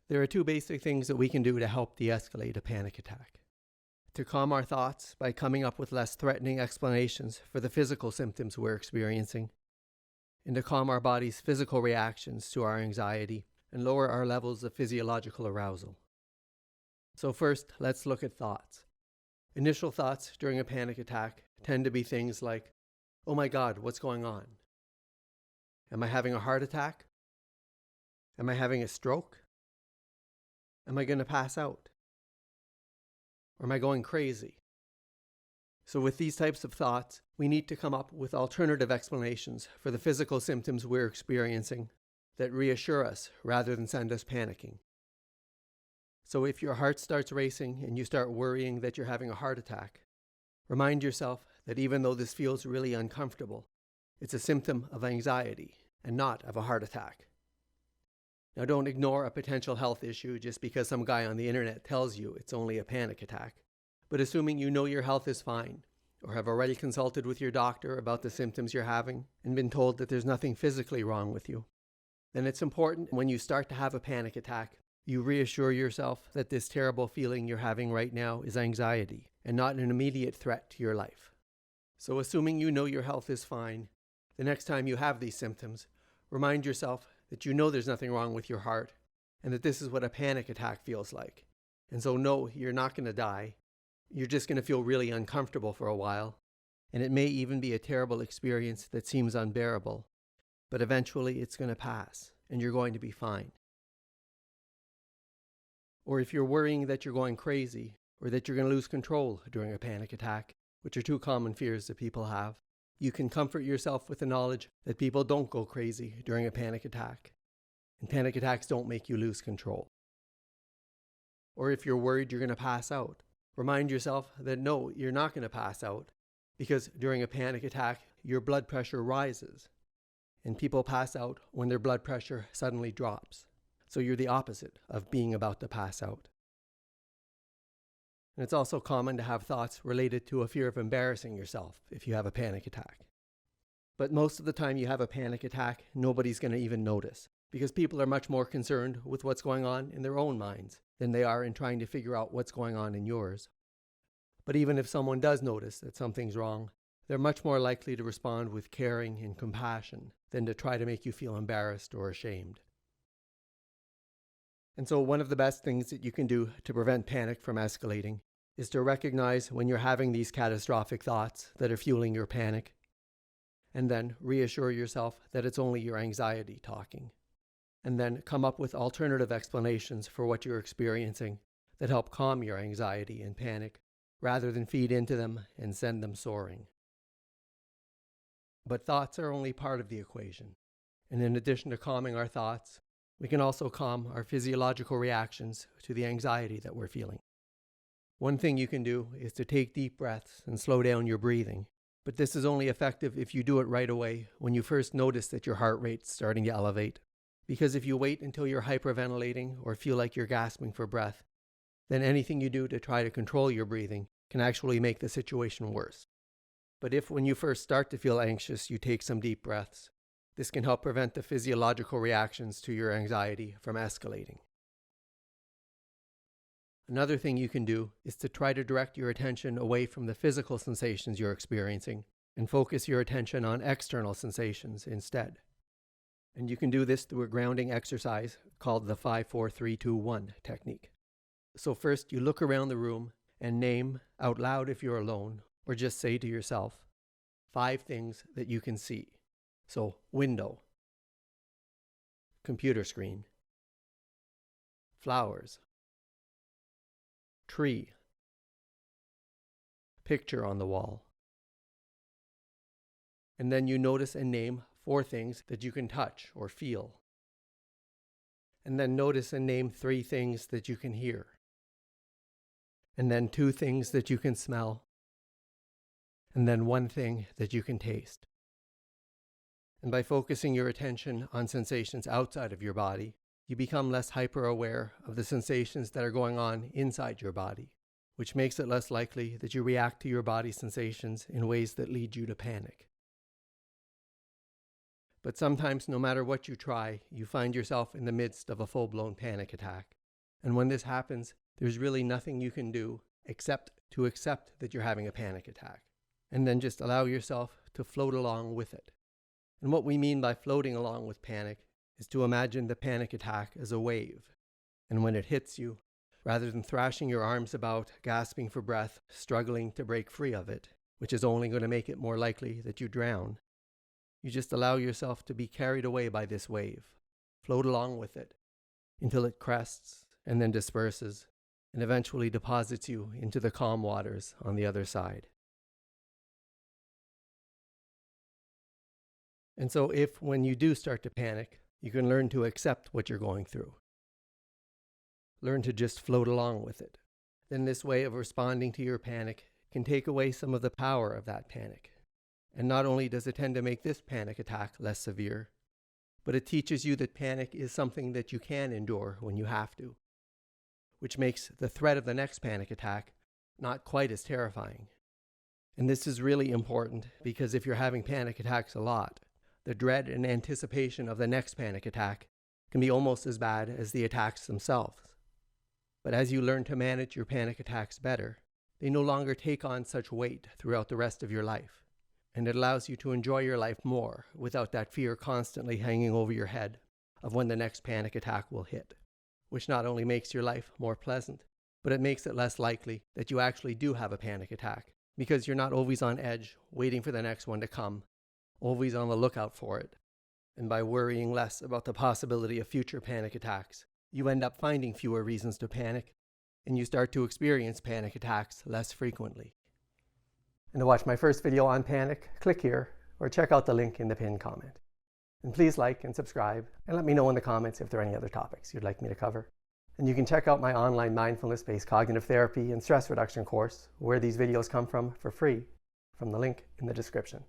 There are two basic things that we can do to help de-escalate a panic attack. To calm our thoughts by coming up with less threatening explanations for the physical symptoms we're experiencing, and to calm our body's physical reactions to our anxiety and lower our levels of physiological arousal. So first, let's look at thoughts. Initial thoughts during a panic attack tend to be things like, "Oh my God, what's going on? Am I having a heart attack? Am I having a stroke? Am I going to pass out? Or am I going crazy?" So with these types of thoughts, we need to come up with alternative explanations for the physical symptoms we're experiencing that reassure us rather than send us panicking. So if your heart starts racing and you start worrying that you're having a heart attack, remind yourself that even though this feels really uncomfortable, it's a symptom of anxiety and not of a heart attack. Now don't ignore a potential health issue just because some guy on the internet tells you it's only a panic attack. But assuming you know your health is fine, or have already consulted with your doctor about the symptoms you're having and been told that there's nothing physically wrong with you, then it's important when you start to have a panic attack, you reassure yourself that this terrible feeling you're having right now is anxiety and not an immediate threat to your life. So assuming you know your health is fine, the next time you have these symptoms, remind yourself that you know there's nothing wrong with your heart and that this is what a panic attack feels like. And so no, you're not going to die. You're just going to feel really uncomfortable for a while, and it may even be a terrible experience that seems unbearable, but eventually it's going to pass and you're going to be fine. Or if you're worrying that you're going crazy or that you're going to lose control during a panic attack, which are two common fears that people have, you can comfort yourself with the knowledge that people don't go crazy during a panic attack, and panic attacks don't make you lose control. Or if you're worried you're going to pass out, remind yourself that no, you're not going to pass out, because during a panic attack, your blood pressure rises, and people pass out when their blood pressure suddenly drops. So you're the opposite of being about to pass out. And it's also common to have thoughts related to a fear of embarrassing yourself if you have a panic attack. But most of the time you have a panic attack, nobody's going to even notice, because people are much more concerned with what's going on in their own minds than they are in trying to figure out what's going on in yours. But even if someone does notice that something's wrong, they're much more likely to respond with caring and compassion than to try to make you feel embarrassed or ashamed. And so one of the best things that you can do to prevent panic from escalating is to recognize when you're having these catastrophic thoughts that are fueling your panic, and then reassure yourself that it's only your anxiety talking. And then come up with alternative explanations for what you're experiencing that help calm your anxiety and panic, rather than feed into them and send them soaring. But thoughts are only part of the equation. And in addition to calming our thoughts, we can also calm our physiological reactions to the anxiety that we're feeling. One thing you can do is to take deep breaths and slow down your breathing. But this is only effective if you do it right away when you first notice that your heart rate's starting to elevate. Because if you wait until you're hyperventilating or feel like you're gasping for breath, then anything you do to try to control your breathing can actually make the situation worse. But if when you first start to feel anxious, you take some deep breaths, this can help prevent the physiological reactions to your anxiety from escalating. Another thing you can do is to try to direct your attention away from the physical sensations you're experiencing and focus your attention on external sensations instead. And you can do this through a grounding exercise called the 5-4-3-2-1 technique. So first you look around the room and name out loud if you're alone, or just say to yourself, 5 things that you can see. So window, computer screen, flowers, tree, picture on the wall. And then you notice and name 4 things that you can touch or feel. And then notice and name 3 things that you can hear. And then 2 things that you can smell. And then 1 thing that you can taste. And by focusing your attention on sensations outside of your body, you become less hyper-aware of the sensations that are going on inside your body, which makes it less likely that you react to your body's sensations in ways that lead you to panic. But sometimes, no matter what you try, you find yourself in the midst of a full-blown panic attack. And when this happens, there's really nothing you can do except to accept that you're having a panic attack, and then just allow yourself to float along with it. And what we mean by floating along with panic is to imagine the panic attack as a wave. And when it hits you, rather than thrashing your arms about, gasping for breath, struggling to break free of it, which is only going to make it more likely that you drown, you just allow yourself to be carried away by this wave, float along with it, until it crests and then disperses, and eventually deposits you into the calm waters on the other side. And so if, when you do start to panic, you can learn to accept what you're going through, learn to just float along with it, then this way of responding to your panic can take away some of the power of that panic. And not only does it tend to make this panic attack less severe, but it teaches you that panic is something that you can endure when you have to, which makes the threat of the next panic attack not quite as terrifying. And this is really important because if you're having panic attacks a lot, the dread and anticipation of the next panic attack can be almost as bad as the attacks themselves. But as you learn to manage your panic attacks better, they no longer take on such weight throughout the rest of your life. And it allows you to enjoy your life more without that fear constantly hanging over your head of when the next panic attack will hit, which not only makes your life more pleasant, but it makes it less likely that you actually do have a panic attack, because you're not always on edge waiting for the next one to come, always on the lookout for it. And by worrying less about the possibility of future panic attacks, you end up finding fewer reasons to panic, and you start to experience panic attacks less frequently. And to watch my first video on panic, click here or check out the link in the pinned comment. And please like and subscribe and let me know in the comments if there are any other topics you'd like me to cover. And you can check out my online mindfulness-based cognitive therapy and stress reduction course, where these videos come from, for free, from the link in the description.